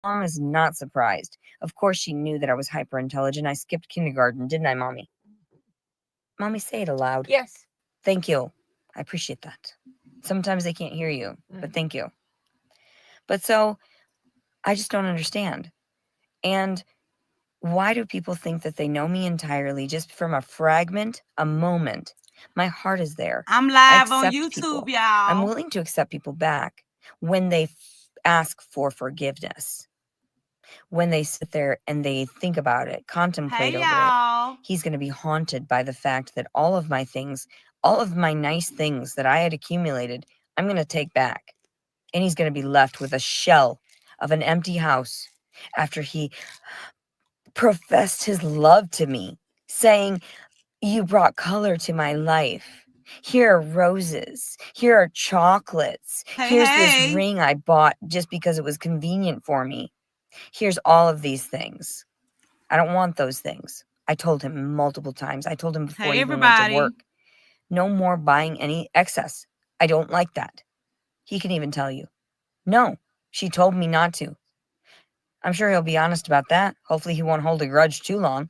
mom is not surprised. Of course, she knew that I was hyper intelligent. I skipped kindergarten, didn't I, Mommy? Mommy, say it aloud. Yes. Thank you. I appreciate that. Sometimes they can't hear you, but thank you. But so I just don't understand. And why do people think that they know me entirely just from a fragment, a moment? My heart is there. I'm I live on accept YouTube, people. I'm y'all. willing to accept people back when they ask for forgiveness. When they sit there and they think about it, contemplate Hey, over it, y'all. he's going to be haunted by the fact that all of my things, all of my nice things that I had accumulated, I'm going to take back. And he's going to be left with a shell of an empty house after he professed his love to me, saying, "You brought color to my life. Here are roses. Here are chocolates. Hey, Here's this hey. ring I bought just because it was convenient for me. Here's all of these things. I don't want those things." I told him multiple times. I told him before Hey, he even went to everybody. work, no more buying any excess. I don't like that. He can even tell you, no, she told me not to. I'm sure he'll be honest about that. Hopefully he won't hold a grudge too long.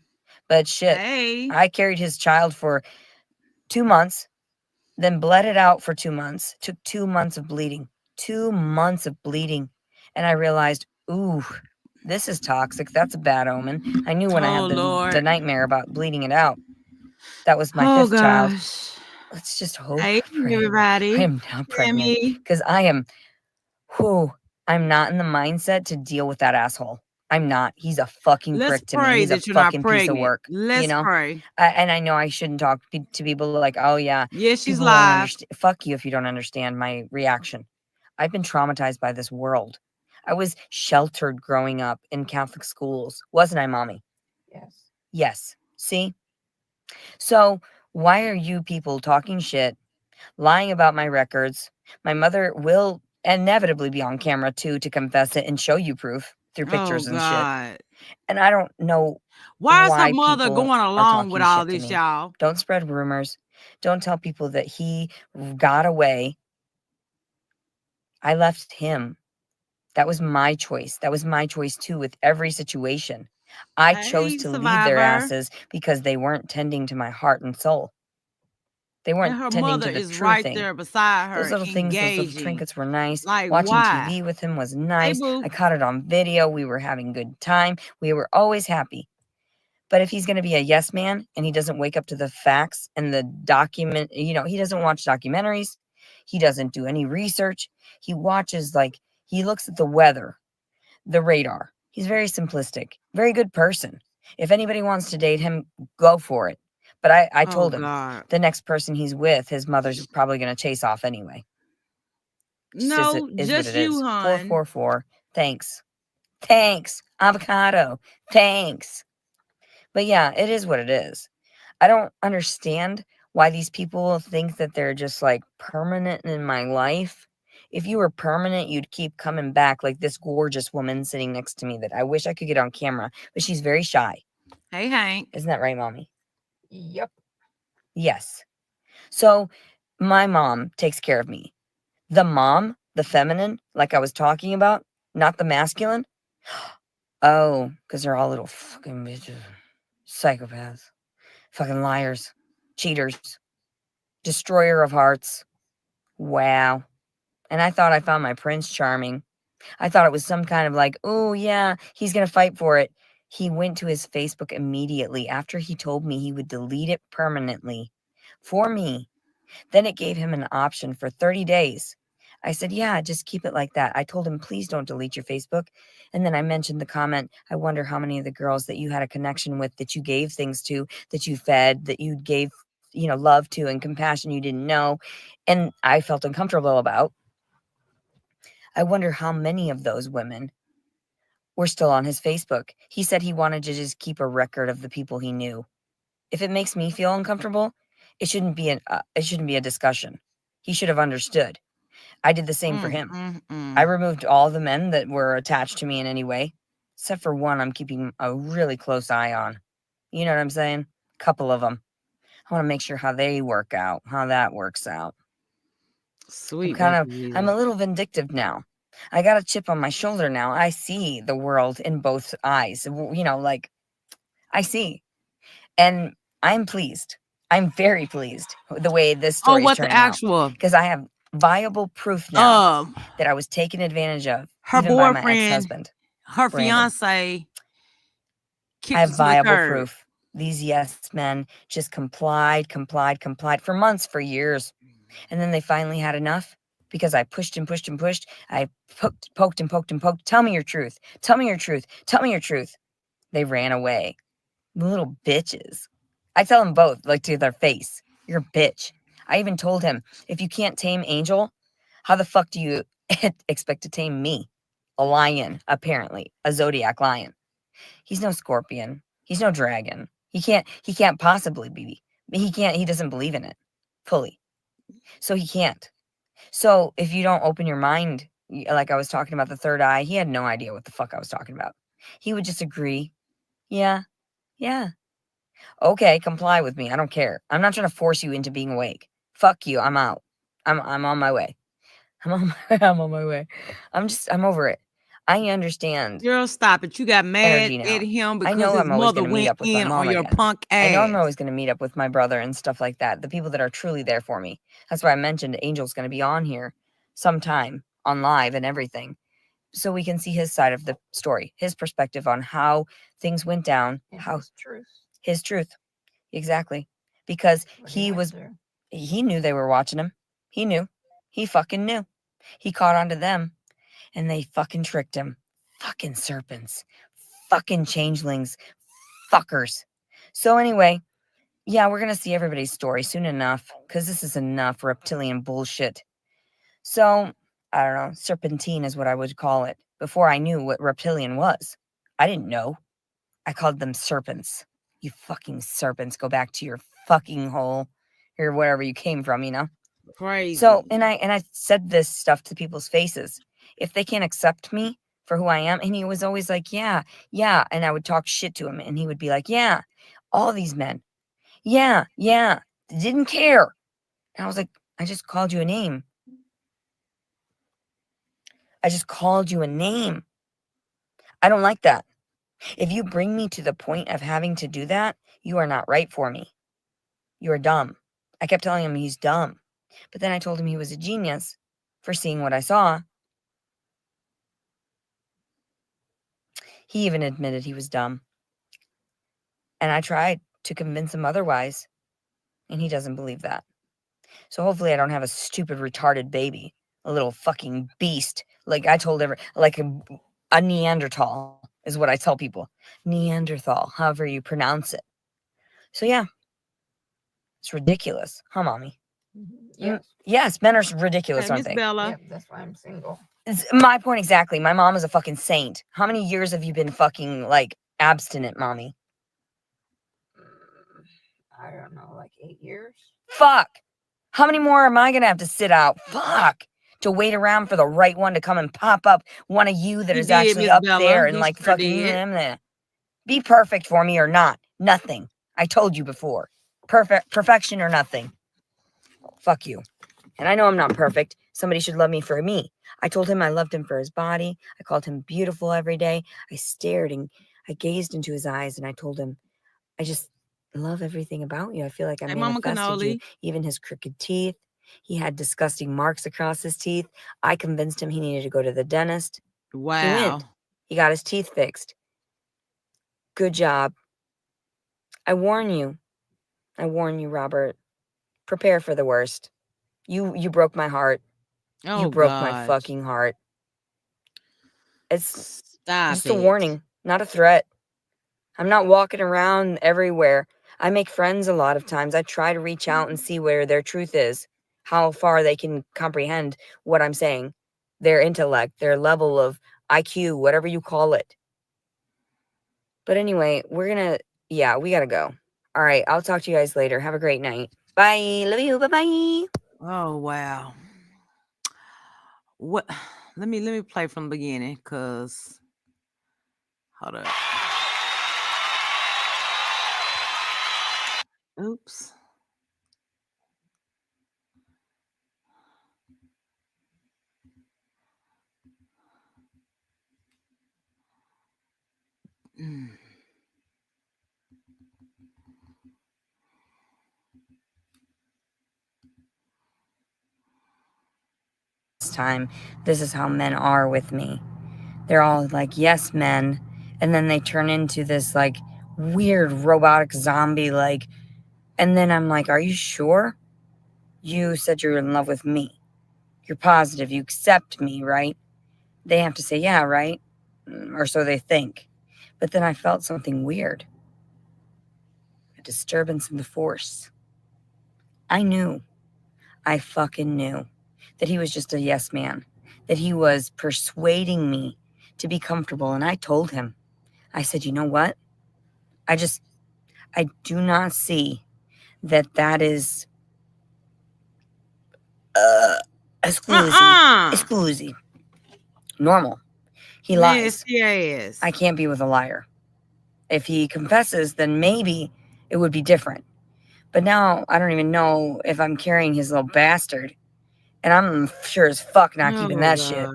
But shit, Hey. I carried his child for 2 months, then bled it out for 2 months, took 2 months of bleeding. 2 months of bleeding. And I realized, ooh, this is toxic. That's a bad omen. I knew when I Oh, had the Lord. nightmare about bleeding it out. That was my Oh, fifth child. gosh. Let's just hope, Hey, pray. I everybody. am not pregnant Sammy. because I'm not in the mindset to deal with that asshole. I'm not. He's a fucking Let's prick to me. pray He's a that you're not fucking piece of pregnant. work, you Let's know? pray. And I know I shouldn't talk to people like, oh, yeah, Yes, she's people won't live. understand. Fuck you if you don't understand my reaction. I've been traumatized by this world. I was sheltered growing up in Catholic schools, wasn't I, Mommy? Yes. Yes. See? So why are you people talking shit, lying about my records? My mother will inevitably be on camera too to confess it and show you proof through Oh, pictures and shit. God. And I don't know Why is her why mother people going are along with talking all shit to this, me. y'all? Don't spread rumors. Don't tell people that he got away. I left him. That was my choice. That was my choice too with every situation. I chose Hey, to leave their survivor. asses because they weren't tending to my heart and soul. They And weren't her tending mother to the is true right thing. there beside Those her, little things, those little engaging. trinkets were nice. Like, Watching why? TV with him was Hey, nice. boo. I caught it on video. We were having good time. We were always happy. But if he's going to be a yes man and he doesn't wake up to the facts and the document, he doesn't watch documentaries. He doesn't do any research. He watches, like, he looks at the weather, the radar. He's very simplistic, very good person. If anybody wants to date him, go for it. But I Oh, told him God. the next person he's with, his mother's probably going to chase off anyway. Just as it No, is what just it you, is. hon. 444. Thanks. Thanks. Avocado. Thanks. But yeah, it is what it is. I don't understand why these people think that they're just like permanent in my life. If you were permanent, you'd keep coming back, like this gorgeous woman sitting next to me that I wish I could get on camera, but she's very shy. Hey, Hank. Isn't that right, Mommy? Yep. Yes. So my mom takes care of me. The mom, the feminine, like I was talking about, not the masculine. Oh, because they're all little fucking bitches. Psychopaths. Fucking liars. Cheaters. Destroyer of hearts. Wow. And I thought I found my Prince Charming. I thought it was some kind of like, oh, yeah, he's going to fight for it. He went to his Facebook immediately after he told me he would delete it permanently for me. Then it gave him an option for 30 days. I said, yeah, just keep it like that. I told him, please don't delete your Facebook. And then I mentioned the comment, I wonder how many of the girls that you had a connection with, that you gave things to, that you fed, that you gave, love to and compassion you didn't know. And I felt uncomfortable about. I wonder how many of those women were still on his Facebook. He said he wanted to just keep a record of the people he knew. If it makes me feel uncomfortable, it shouldn't be a discussion. He should have understood. I did the same for him. I removed all the men that were attached to me in any way, except for one I'm keeping a really close eye on. You know what I'm saying? A couple of them. I want to make sure how they work out, how that works out. Sweet baby I'm Jesus. a little vindictive now. I got a chip on my shoulder now. I see the world in both eyes. Like, I see. And I'm pleased. I'm very pleased with the way this Oh, story is what the turning out. actual Because I have viable proof now that I was taken advantage of, her even by my boyfriend, ex-husband, her Brandon. fiance I kicked have her to the viable curb. proof. These yes men just complied for months, for years. And then they finally had enough because I pushed and pushed and pushed. I poked and poked and poked. Tell me your truth. Tell me your truth. Tell me your truth. They ran away. Little bitches. I tell them both, like, to their face. You're a bitch. I even told him, if you can't tame Angel, how the fuck do you expect to tame me? A lion, apparently. A zodiac lion. He's no scorpion. He's no dragon. He can't possibly be. He doesn't believe in it fully. So he can't. So if you don't open your mind, like I was talking about the third eye, he had no idea what the fuck I was talking about. He would just agree. Yeah, yeah. Okay, comply with me. I don't care. I'm not trying to force you into being awake. Fuck you. I'm out. I'm on my way. I'm on my way. I'm over it. I understand Girl, stop it. You got mad energy at now. him I because know his I'm always mother going to meet went up with my in mom on your again. punk I know I'm ass. always going to meet up with my brother and stuff like that. The people that are truly there for me. That's why I mentioned Angel's going to be on here sometime on live and everything, so we can see his side of the story, his perspective on how things went down, And how his truth. his truth. Exactly. Because What he went was through. he knew they were watching him. He knew. He fucking knew. He caught on to them and they fucking tricked him. Fucking serpents. Fucking changelings. Fuckers. So anyway, yeah, we're going to see everybody's story soon enough, because this is enough reptilian bullshit. So, I don't know, serpentine is what I would call it, before I knew what reptilian was. I didn't know. I called them serpents. You fucking serpents, go back to your fucking hole, or wherever you came from, Crazy. So, and I said this stuff to people's faces. If they can't accept me for who I am, and he was always like, yeah, yeah, and I would talk shit to him, and he would be like, yeah, all these men, yeah, yeah, didn't care. And I was like, I just called you a name. I just called you a name. I don't like that. If you bring me to the point of having to do that, you are not right for me. You are dumb. I kept telling him he's dumb. But then I told him he was a genius for seeing what I saw. He even admitted he was dumb. And I tried to convince him otherwise. And he doesn't believe that. So hopefully I don't have a stupid, retarded baby. A little fucking beast. Like I told like a Neanderthal is what I tell people. Neanderthal, however you pronounce it. So yeah, it's ridiculous, huh, mommy? Yes. Yes, men are ridiculous, Hey, aren't Miss they? Bella. Yep, that's why I'm single. It's my point exactly. My mom is a fucking saint. How many years have you been fucking, like, abstinent, mommy? I don't know, like 8 years. Fuck. How many more am I gonna have to sit out? Fuck. To wait around for the right one to come and pop up, one of you that You is did, actually Miss up Bella. there and You like sure fucking did. be perfect for me or not. Nothing. I told you before. Perfection or nothing. Fuck you. And I know I'm not perfect. Somebody should love me for me. I told him I loved him for his body. I called him beautiful every day. I stared and I gazed into his eyes and I told him, I just love everything about you. I feel like I Hey, Mama manifested you. Cannoli. Even his crooked teeth. He had disgusting marks across his teeth. I convinced him he needed to go to the dentist. He went. Wow. He got his teeth fixed. Good job. I warn you. I warn you, Robert. Prepare for the worst. You broke my heart. You Oh, broke my God. fucking heart. It's Stop just a it. warning, not a threat. I'm not walking around everywhere. I make friends a lot of times. I try to reach out and see where their truth is, how far they can comprehend what I'm saying, their intellect, their level of IQ, whatever you call it. But anyway, we gotta go. All right, I'll talk to you guys later. Have a great night. Bye. Love you. Bye-bye. Oh, wow. What? Let me play from the beginning, cause hold up. Oops. last time. This is how men are with me. They're all like, yes, men. And then they turn into this like weird robotic zombie, like, and then I'm like, are you sure? You said you're in love with me. You're positive. You accept me, right? They have to say, yeah, right? Or so they think. But then I felt something weird, a disturbance in the force. I knew, I fucking knew that he was just a yes man, that he was persuading me to be comfortable. And I told him, I said, you know what? I do not see that is exclusive, normal. He lies. Nasty ass. I can't be with a liar. If he confesses, then maybe it would be different. But now I don't even know if I'm carrying his little bastard. And I'm sure as fuck not keeping that shit.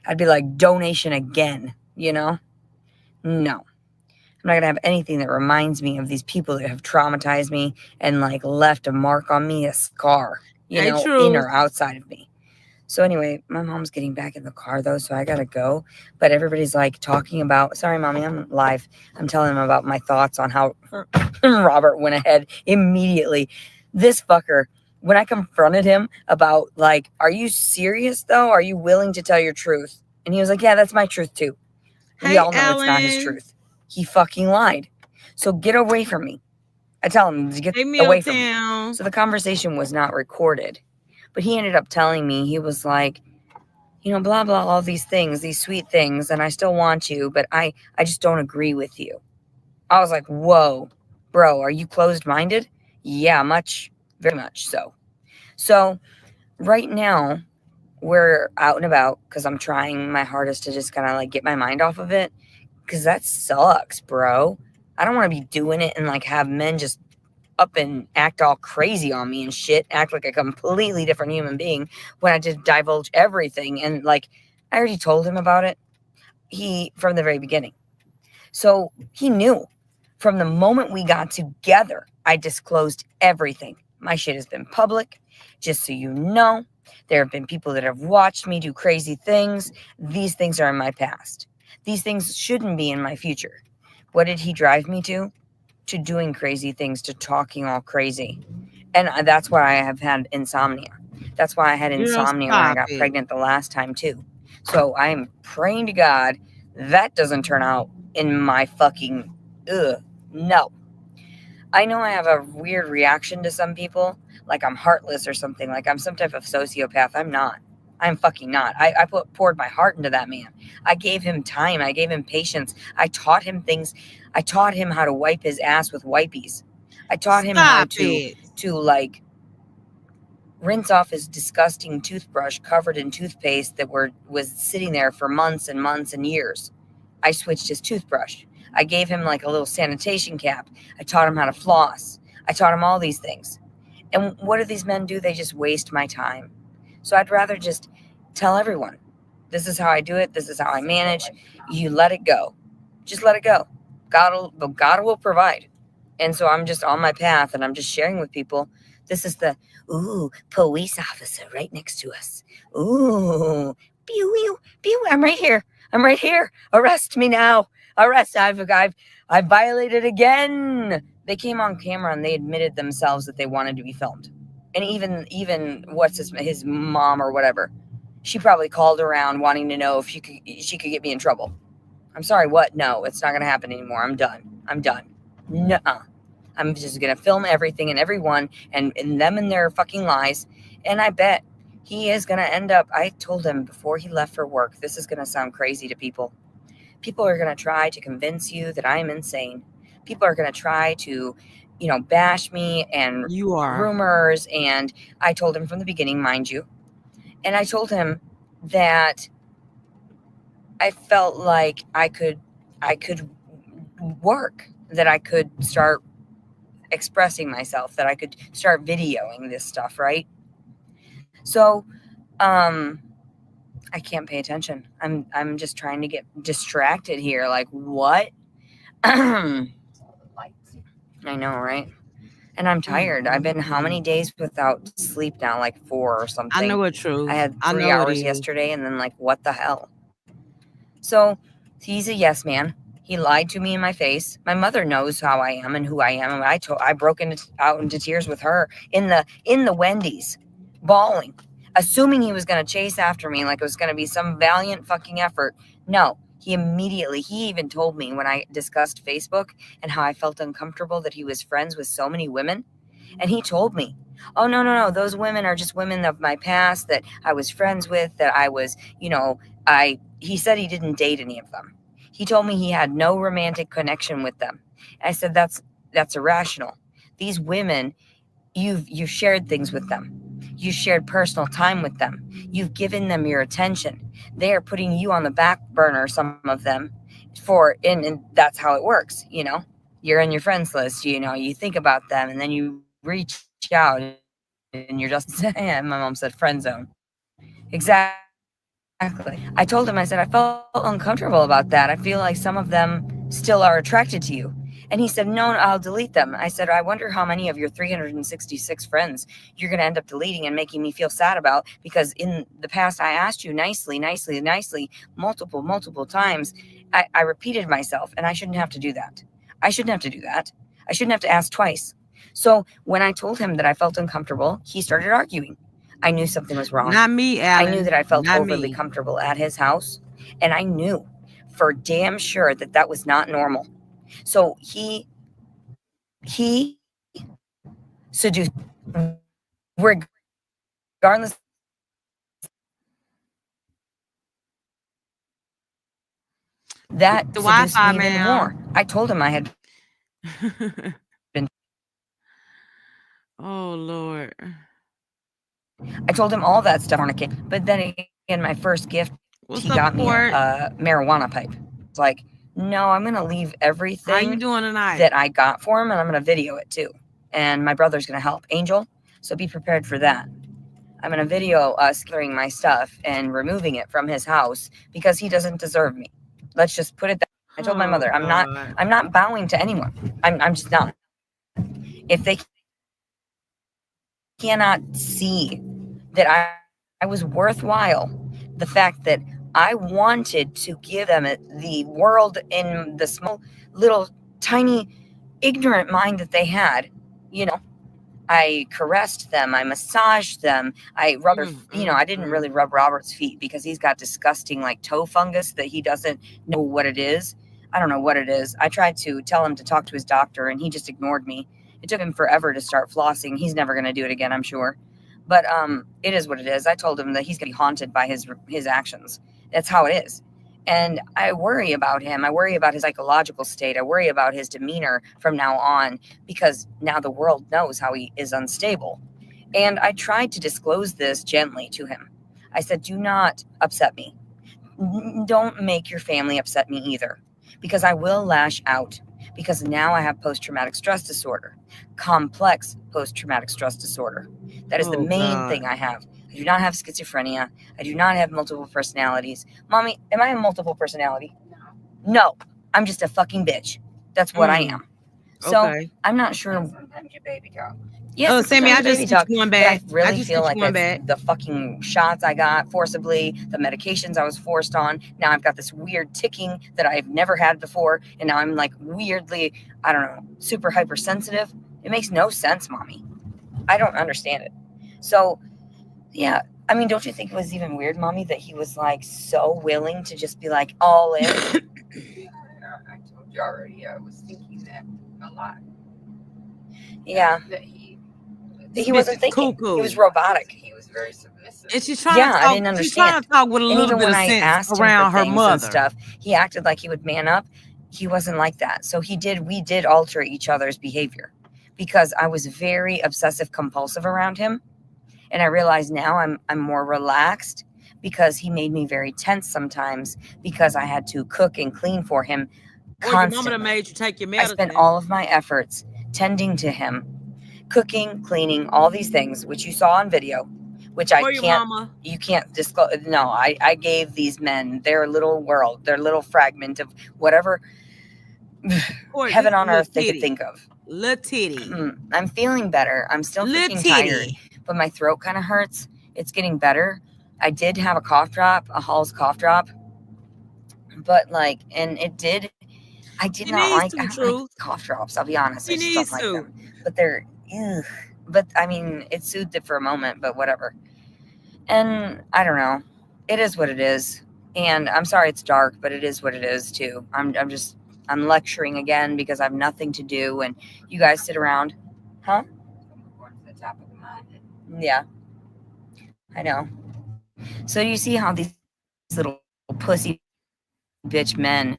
I'd be like, donation again, you know? No. I'm not gonna have anything that reminds me of these people that have traumatized me and like left a mark on me, a scar, you know, in or outside of me. So anyway, my mom's getting back in the car though, so I gotta go. But everybody's like talking about, sorry, mommy, I'm live. I'm telling them about my thoughts on how Robert went ahead immediately. This fucker, when I confronted him about like, are you serious though? Are you willing to tell your truth? And he was like, yeah, that's my truth too. We all know it's not his truth. He fucking lied. So get away from me. I tell him to get away from me. So the conversation was not recorded. But he ended up telling me, he was like, you know, blah, blah, all these things, these sweet things, and I still want you, but I just don't agree with you. I was like, whoa, bro, are you closed-minded? Yeah, very much so. So right now, we're out and about because I'm trying my hardest to just kind of like get my mind off of it because that sucks, bro. I don't want to be doing it and like have men just up and act all crazy on me and shit, act like a completely different human being when I just divulge everything. And like, I already told him about it. From the very beginning. So he knew from the moment we got together, I disclosed everything. My shit has been public. Just so you know, there have been people that have watched me do crazy things. These things are in my past. These things shouldn't be in my future. What did he drive me to? To doing crazy things, to talking all crazy. And that's why I have had insomnia. That's why I had insomnia when I got pregnant the last time too. So I'm praying to God that doesn't turn out in my fucking no. I know I have a weird reaction to some people, like I'm heartless or something, like I'm some type of sociopath. I'm not. I'm fucking not. I poured my heart into that man. I gave him time. I gave him patience. I taught him things. I taught him how to wipe his ass with wipies. I taught him how to like rinse off his disgusting toothbrush covered in toothpaste that was sitting there for months and months and years. I switched his toothbrush. I gave him like a little sanitation cap. I taught him how to floss. I taught him all these things. And what do these men do? They just waste my time. So I'd rather just tell everyone, this is how I do it. This is how I manage. You let it go. Just let it go. God will provide. And so I'm just on my path and I'm just sharing with people. This is the, police officer right next to us. Ooh, pew, pew, pew. I'm right here. I'm right here. Arrest me now. Arrest. I've violated again. They came on camera and they admitted themselves that they wanted to be filmed. And even what's his mom or whatever, she probably called around wanting to know if she could get me in trouble. I'm sorry, what? No, it's not going to happen anymore. I'm done. Nuh-uh. I'm just going to film everything and everyone and them and their fucking lies. And I bet he is going to end up, I told him before he left for work, this is going to sound crazy to people. People are going to try to convince you that I'm insane. People are going to try to, bash me and rumors. And I told him from the beginning, mind you, and I told him that I felt like I could work, that I could start expressing myself, that I could start videoing this stuff, right? So, I can't pay attention. I'm just trying to get distracted here. Like, what? I know, right? And I'm tired. I've been how many days without sleep now? Like 4 or I something. know it, Truth. I had I 3 know it hours is. yesterday, and then like, what the hell? So he's a yes man. He lied to me in my face. My mother knows how I am and who I am. And I broke out into tears with her in the Wendy's, bawling, assuming he was going to chase after me like it was going to be some valiant fucking effort. No, he even told me when I discussed Facebook and how I felt uncomfortable that he was friends with so many women. And he told me, oh, no, those women are just women of my past that I was friends with, that I was, he said he didn't date any of them. He told me he had no romantic connection with them. And I said, that's irrational. These women, you've shared things with them. You shared personal time with them. You've given them your attention. They are putting you on the back burner, some of them, and that's how it works, You're in your friends list, you think about them, and then you reach out and you're just my mom said friend zone. Exactly. I told him, I said, I felt uncomfortable about that. I feel like some of them still are attracted to you. And he said, no, I'll delete them. I said, I wonder how many of your 366 friends you're going to end up deleting and making me feel sad about, because in the past I asked you nicely, multiple times. I repeated myself, and I shouldn't have to do that. I shouldn't have to do that. I shouldn't have to ask twice. So when I told him that I felt uncomfortable, he started arguing. I knew something was wrong. Not me, I Alan. knew that I felt Not overly me. comfortable at his house, and I knew for damn sure that that was not normal. So he seduced me, regardless of the fact that The seduced Wi-Fi, me even more. ma'am. I told him I had been. Oh Lord. I told him all that stuff on a cake. But then again, my first gift, he What's got up, me Court? a marijuana pipe. It's like, no, I'm gonna leave How you everything doing tonight? that I got for him, and I'm gonna video it too. And my brother's gonna help, Angel. So be prepared for that. I'm gonna video us gathering my stuff and removing it from his house because he doesn't deserve me. Let's just put it that. I told my Oh mother, I'm God. not bowing to anyone. I'm just not. If they cannot see that I was worthwhile, the fact that I wanted to give them the world in the small, little, tiny, ignorant mind that they had, you know, I caressed them, I massaged them, I rubbed their, I didn't really rub Robert's feet because he's got disgusting like toe fungus that he doesn't know what it is. I don't know what it is. I tried to tell him to talk to his doctor and he just ignored me. It took him forever to start flossing. He's never going to do it again, I'm sure. But it is what it is. I told him that he's going to be haunted by his actions. That's how it is. And I worry about him. I worry about his psychological state. I worry about his demeanor from now on because now the world knows how he is unstable. And I tried to disclose this gently to him. I said, do not upset me. Don't make your family upset me either, because I will lash out. Because now I have post-traumatic stress disorder, complex post-traumatic stress disorder. That is the main thing I have. I do not have schizophrenia. I do not have multiple personalities. Mommy, am I a multiple personality? No, I'm just a fucking bitch. That's what I am. So Okay. I'm not sure. Sometimes you baby talk. Yes, Sammy, I just baby sent talk, you one but I back. really just feel sent like you one it's back. the fucking shots I got forcibly, the medications I was forced on. Now I've got this weird ticking that I've never had before, and now I'm like weirdly, I don't know, super hypersensitive. It makes no sense, Mommy. I don't understand it. So, yeah, I mean, don't you think it was even weird, Mommy, that he was like so willing to just be like all in? I told you already. I was thinking that a lot. Yeah. That he wasn't thinking. Cuckoo. He was robotic. He was very submissive. And she's trying Yeah, to I talk. didn't She's understand. trying to talk with a And little even bit when of I sense asked him for around her things and mother. stuff, he acted like he would man up. He wasn't like that. So we did alter each other's behavior because I was very obsessive compulsive around him. And I realize now I'm more relaxed because he made me very tense sometimes because I had to cook and clean for him Or your mama constantly. done made you take your I medicine. spent all of my efforts tending to him, cooking, cleaning, all these things, which you saw on video, which I Or your can't, mama. you can't disclose. No, I gave these men their little world, their little fragment of whatever Or heaven this on is earth they could Latiddy. think of. Latiddy. I'm feeling better. I'm still freaking tired, but my throat kind of hurts. It's getting better. I did have a cough drop, a Hall's cough drop, but like, and it did. I did She not needs like. to, I don't like Truth. cough drops. I'll be honest. I She just don't needs like to. them. But they're, ugh. But I mean, it soothed it for a moment. But whatever. And I don't know. It is what it is. And I'm sorry it's dark, but it is what it is too. I'm lecturing again because I have nothing to do, and you guys sit around, huh? Going to the top of the mountain. Yeah, I know. So you see how these little pussy bitch men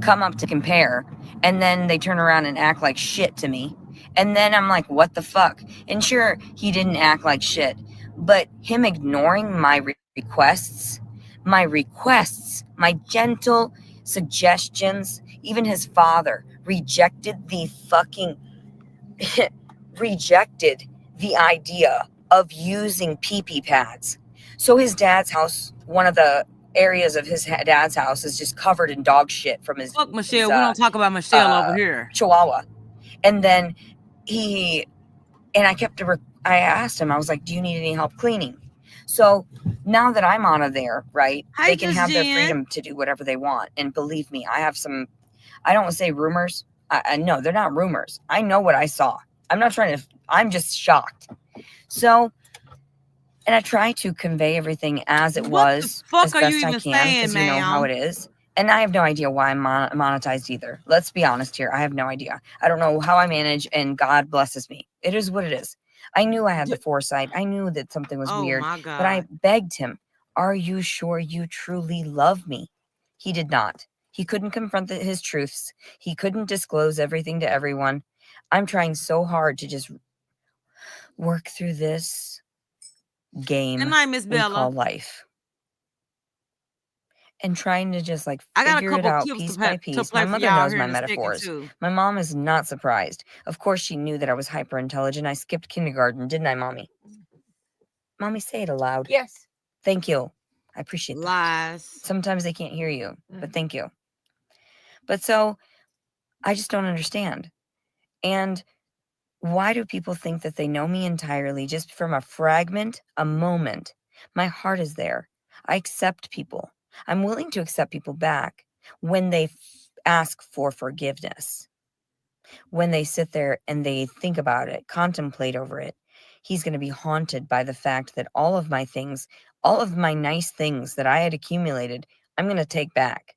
come up to compare, and then they turn around and act like shit to me. And then I'm like, what the fuck? And sure, he didn't act like shit, but him ignoring my requests, my gentle suggestions, even his father rejected rejected the idea of using pee-pee pads. So his dad's house, one of the areas of his dad's house is just covered in dog shit from his Fuck Michelle. We don't talk about Michelle over here. Chihuahua. And then I asked him, I was like, do you need any help cleaning? So now that I'm out of there, right, Hey, they can Just have their Jen. freedom to do whatever they want. And believe me, I have some, I don't want to say rumors. I know they're not rumors. I know what I saw. I'm just shocked. So, and I try to convey everything as it was as best I can, because you know how it is. And I have no idea why I'm monetized either. Let's be honest here. I have no idea. I don't know how I manage, and God blesses me. It is what it is. I knew I had the foresight. I knew that something was weird. My God. But I begged him, are you sure you truly love me? He did not. He couldn't confront his truths. He couldn't disclose everything to everyone. I'm trying so hard to just work through this game Good night, Miss we Bella. call life. And trying to just like I got a figure it couple out clips piece to by play piece. for My mother y'all knows here my in a second, metaphors. too. My mom is not surprised. Of course, she knew that I was hyper intelligent. I skipped kindergarten, didn't I, Mommy? Mommy, say it aloud. Yes. Thank you. I appreciate that. Lies. Sometimes they can't hear you, but thank you. But so I just don't understand. And why do people think that they know me entirely just from a fragment, a moment? My heart is there. I accept people. I'm willing to accept people back when they ask for forgiveness. When they sit there and they think about it, contemplate over it, he's going to be haunted by the fact that all of my things, all of my nice things that I had accumulated, I'm going to take back.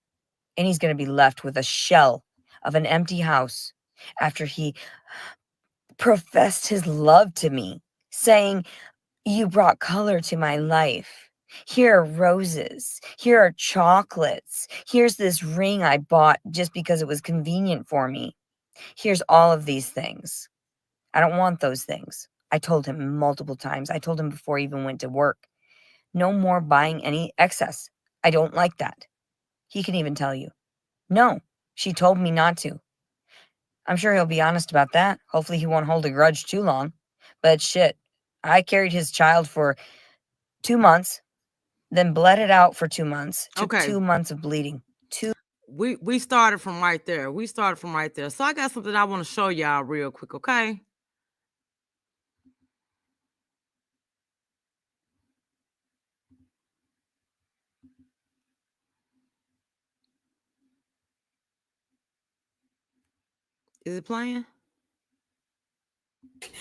And he's going to be left with a shell of an empty house after he professed his love to me, saying, you brought color to my life. Here are roses. Here are chocolates. Here's this ring I bought just because it was convenient for me. Here's all of these things. I don't want those things. I told him multiple times. I told him before he even went to work. No more buying any excess. I don't like that. He can even tell you. No, she told me not to. I'm sure he'll be honest about that. Hopefully he won't hold a grudge too long. But shit, I carried his child for 2 months, then bled it out for 2 months. Took 2 months of bleeding. We started from right there. So I got something I want to show y'all real quick, okay? Is it playing?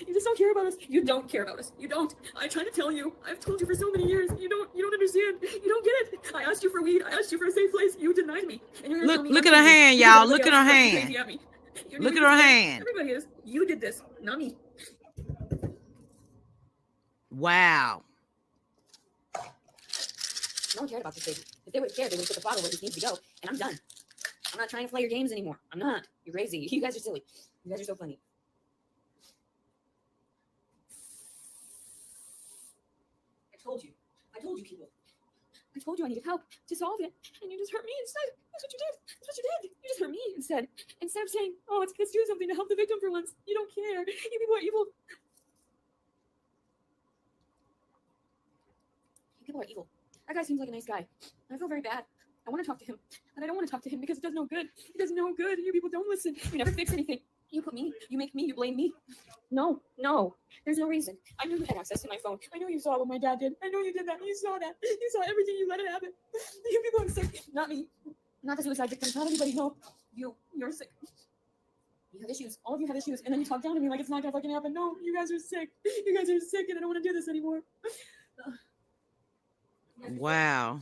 You just don't care about us. You don't care about us. You don't. I try to tell you. I've told you for so many years. You don't understand. You don't get it. I asked you for weed. I asked you for a safe place. You denied me. And you're telling me Look at her hand, y'all. Look at her hand. Look at her hand. Everybody is. You did this, not me. Wow. No one cared about this baby. If they would have cared, they would have put the father where he needs to go. And I'm done. I'm not trying to play your games anymore. I'm not. You're crazy. You guys are silly. You guys are so funny. I told you, people. I told you I needed help to solve it, and you just hurt me instead. That's what you did. That's what you did. You just hurt me instead. Instead of saying, oh, let's do something to help the victim for once. You don't care. You people are evil. You people are evil. That guy seems like a nice guy. I feel very bad. I want to talk to him, but I don't want to talk to him because it does no good. It does no good. You people don't listen. You never fix anything. You put me, you make me, you blame me. No, no, there's no reason. I knew you had access to my phone. I know you saw what my dad did. I know you did that. You saw that. You saw everything. You let it happen. You people are sick. Not me. Not the suicide victims. Not anybody. No. You're sick. You have issues. All of you have issues. And then you talk down to me like it's not gonna fucking happen. No, you guys are sick. You guys are sick and I don't want to do this anymore. Wow.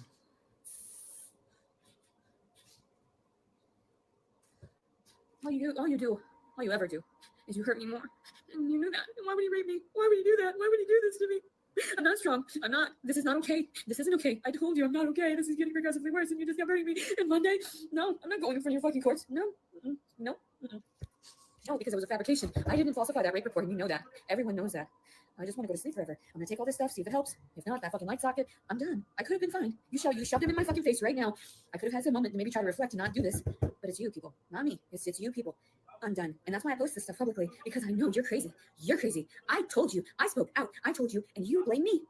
All you ever do is you hurt me more. And you knew that. And why would he rape me? Why would he do that? Why would he do this to me? I'm not strong. I'm not. This is not okay. This isn't okay. I told you I'm not okay. This is getting progressively worse and you just kept hurting me. And Monday, no, I'm not going in front of your fucking courts. No. No. No, because it was a fabrication. I didn't falsify that rape report and you know that. Everyone knows that. I just want to go to sleep forever. I'm gonna take all this stuff, see if it helps. If not, that fucking light socket, I'm done. I could have been fine. You shoved him in my fucking face right now. I could have had some moment to maybe try to reflect and not do this. But it's you people, not me. It's you people. I'm done. And that's why I post this stuff publicly, because I know you're crazy. You're crazy. I told you. I spoke out. I told you, and you blame me.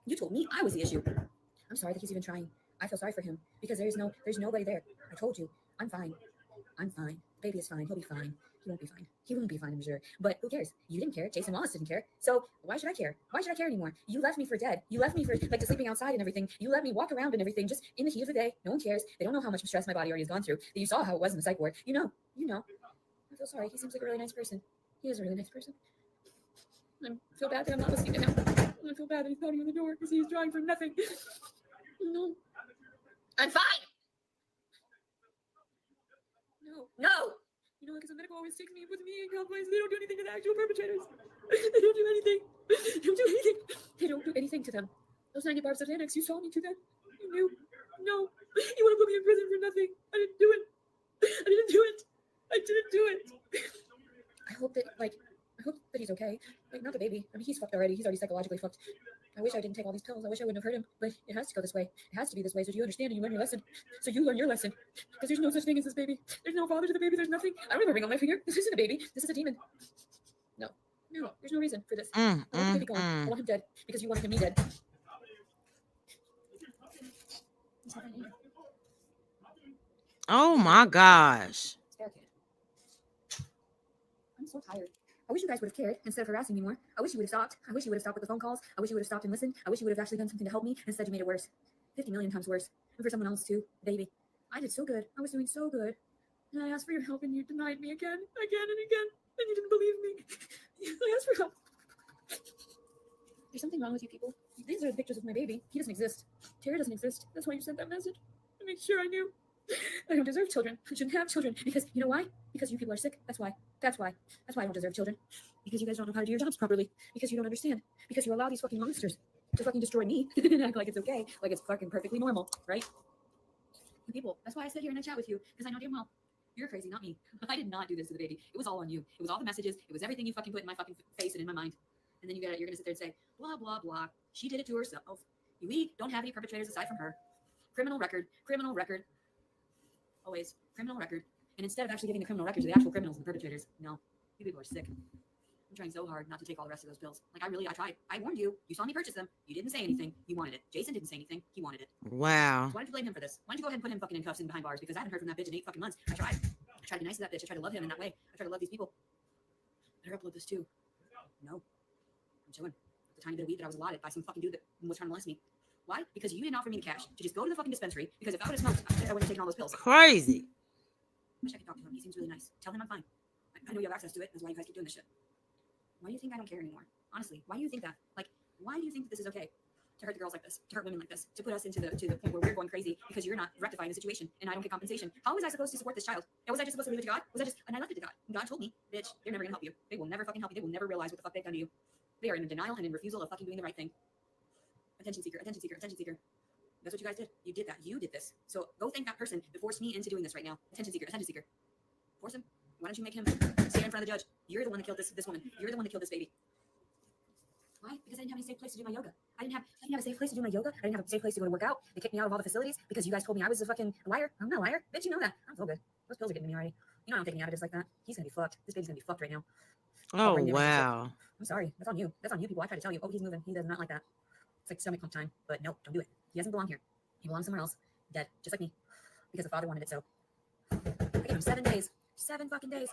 You told me I was the issue. I'm sorry that he's even trying. I feel sorry for him because there's nobody there. I told you. I'm fine. I'm fine. Baby is fine. He'll be fine. He won't be fine. He won't be fine, I'm sure. But who cares? You didn't care. Jason Wallace didn't care. So why should I care? Why should I care anymore? You left me for dead. You left me for like sleeping outside and everything. You let me walk around and everything just in the heat of the day. No one cares. They don't know how much stress my body already has gone through. You saw how it was in the psych ward. You know. I feel sorry. He seems like a really nice person. He is a really nice person. I feel bad that I'm not listening to him. I feel bad that he's pounding on the door because he's trying for nothing. No. I'm fine. No. You know, because the medical always takes me with me in compliance. They don't do anything to the actual perpetrators. They don't do anything. They don't do anything to them. Those 90 barbs of Xanax, you saw me do that. You knew. No. You want to put me in prison for nothing. I didn't do it. I hope that he's okay. Like, not the baby. I mean, he's fucked already. He's already psychologically fucked. I wish I didn't take all these pills. I wish I wouldn't have hurt him. But it has to go this way. It has to be this way so you understand and you learn your lesson. So you learn your lesson. Because there's no such thing as this baby. There's no father to the baby. There's nothing. I don't have a ring on my finger. This isn't a baby. This is a demon. No. There's no reason for this. I want the baby gone. I want him dead. Because you wanted me dead. Oh my gosh. I'm so tired. I wish you guys would have cared instead of harassing me more. I wish you would have stopped. I wish you would have stopped with the phone calls. I wish you would have stopped and listened. I wish you would have actually done something to help me. Instead, you made it worse. 50 million times worse. And for someone else too, baby. I did so good. I was doing so good. And I asked for your help and you denied me again. And you didn't believe me. I asked for help. There's something wrong with you people. These are the pictures of my baby. He doesn't exist. Tara doesn't exist. That's why you sent that message. To make sure I knew. I don't deserve children. I shouldn't have children. Because, you know why? Because you people are sick. That's why I don't deserve children. Because you guys don't know how to do your jobs properly. Because you don't understand. Because you allow these fucking monsters to fucking destroy me and act like it's okay. Like it's fucking perfectly normal, right? You people. That's why I sit here and I chat with you. Because I know damn well you're crazy, not me. I did not do this to the baby. It was all on you. It was all the messages. It was everything you fucking put in my fucking face and in my mind. And then you're gonna sit there and say, blah, blah, blah. She did it to herself. We don't have any perpetrators aside from her. Criminal record. Always. Criminal record. And instead of actually giving the criminal record to the actual criminals and the perpetrators, no. You people are sick. I'm trying so hard not to take all the rest of those pills. Like, I tried. I warned you. You saw me purchase them. You didn't say anything. You wanted it. Jason didn't say anything. He wanted it. Wow. So why don't you blame him for this? Why don't you go ahead and put him fucking in cuffs and behind bars? Because I haven't heard from that bitch in 8 fucking months. I tried to be nice to that bitch. I tried to love him in that way. I tried to love these people. Better upload this too. No. I'm chilling. The tiny bit of weed that I was allotted by some fucking dude that was trying to molest me. Why? Because you didn't offer me the cash to just go to the fucking dispensary. Because if I would have smoked, I wouldn't have taken all those pills. Crazy. I wish I could talk to him. He seems really nice. Tell him I'm fine. I know you have access to it. That's why you guys keep doing this shit. Why do you think I don't care anymore? Honestly, why do you think that? Like, why do you think that this is okay? To hurt the girls like this, to hurt women like this, to put us into the point where we're going crazy because you're not rectifying the situation and I don't get compensation. How was I supposed to support this child? Was I just supposed to leave it to God? And I left it to God. And God told me, bitch, they're never gonna help you. They will never fucking help you. They will never realize what the fuck they've done to you. They are in denial and in refusal of fucking doing the right thing. Attention seeker, attention seeker, attention seeker. That's what you guys did. You did that. You did this. So go thank that person that forced me into doing this right now. Attention seeker, attention seeker. Force him. Why don't you make him stand in front of the judge? You're the one that killed this woman. You're the one that killed this baby. Why? Because I didn't have any safe place to do my yoga. I didn't have a safe place to do my yoga. I didn't have a safe place to go to work out. They kicked me out of all the facilities because you guys told me I was a fucking liar. I'm not a liar. Bitch, you know that. I don't feel good. Those pills are getting me already. You know I don't take any Latiddy like that. He's gonna be fucked. This baby's gonna be fucked right now. Oh, wow. I'm sorry. That's on you. That's on you people. I tried to tell you. Oh, he's moving. He does not like that. It's like stomach pump time. But no, don't do it. He doesn't belong here. He belongs somewhere else. Dead. Just like me. Because the father wanted it so. I gave him 7 days. 7 fucking days.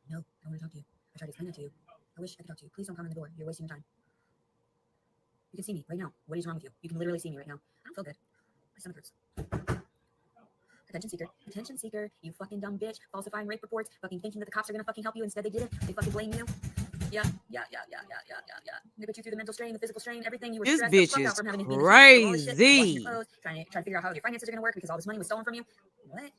No, I don't want to talk to you. I tried to explain that to you. I wish I could talk to you. Please don't come in the door. You're wasting your time. You can see me right now. What is wrong with you? You can literally see me right now. I don't feel good. My stomach hurts. Attention seeker. Attention seeker. You fucking dumb bitch. Falsifying rape reports. Fucking thinking that the cops are gonna fucking help you. Instead they didn't. They fucking blame you. Yeah. They put you through the mental strain, the physical strain, everything. You were This stressed the bitch fuck is out from having to be all this shit, washing crazy. your clothes, trying to figure out how your finances are gonna work because all this money was stolen from you. What? I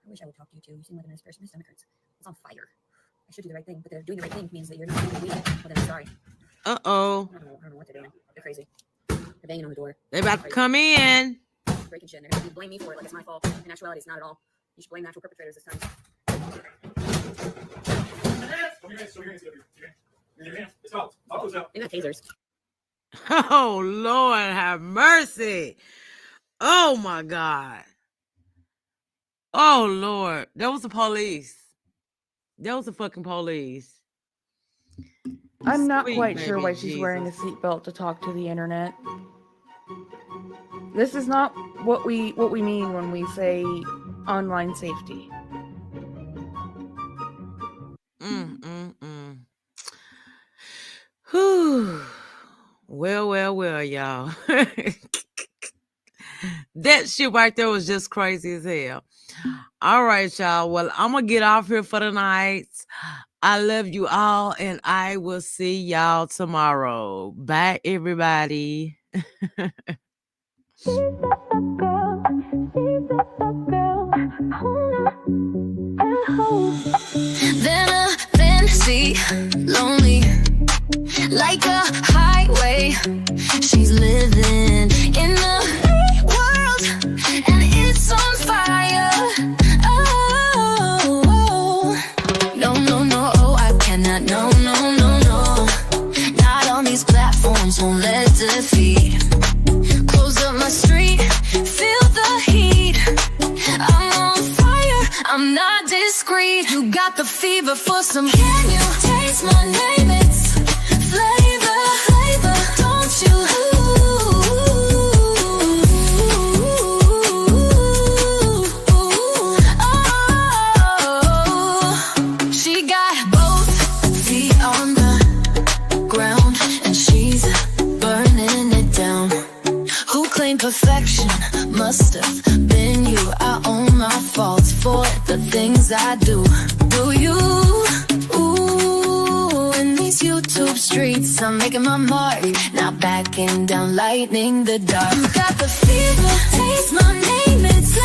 wish I would talk to you too. You seem like a nice person. My stomach hurts. It's on fire. I should do the right thing, but doing the right thing means that you're not doing the right thing. Well, then I'm sorry. Uh-oh. I don't know what they're doing. They're crazy. They're banging on the door. They about to come in. Breaking shit. And they're gonna blame me for it like it's my fault. In actuality, it's not at all. You should blame the actual perpetrators this time. They got tasers. Oh, Lord, have mercy. Oh, my God. Oh, Lord. That was the police. That was the fucking police. I'm not Sweet quite sure baby why she's wearing a Jesus. seatbelt to talk to the internet. This is not what we mean when we say online safety. Whew. Well, y'all. That shit right there was just crazy as hell. All right, y'all. Well, I'm going to get off here for the night. I love you all, and I will see y'all tomorrow. Bye, everybody. Then see, lonely, like a highway. She's living in the world, and it's on fire. Oh, no, oh, I cannot, no. Not on these platforms, won't let defeat. Close up my street, feel the heat. I'm on fire, I'm not discreet. You got the fever for some. Can you taste my name? It's flavor, don't you? Oh, she got both feet on the ground, and she's burning it down. Who claimed perfection? Must have been you. I own my faults for the things I do. Do you? Ooh, in these YouTube streets, I'm making my mark, not backing down, lightning the dark. You got the fever, taste my name, it's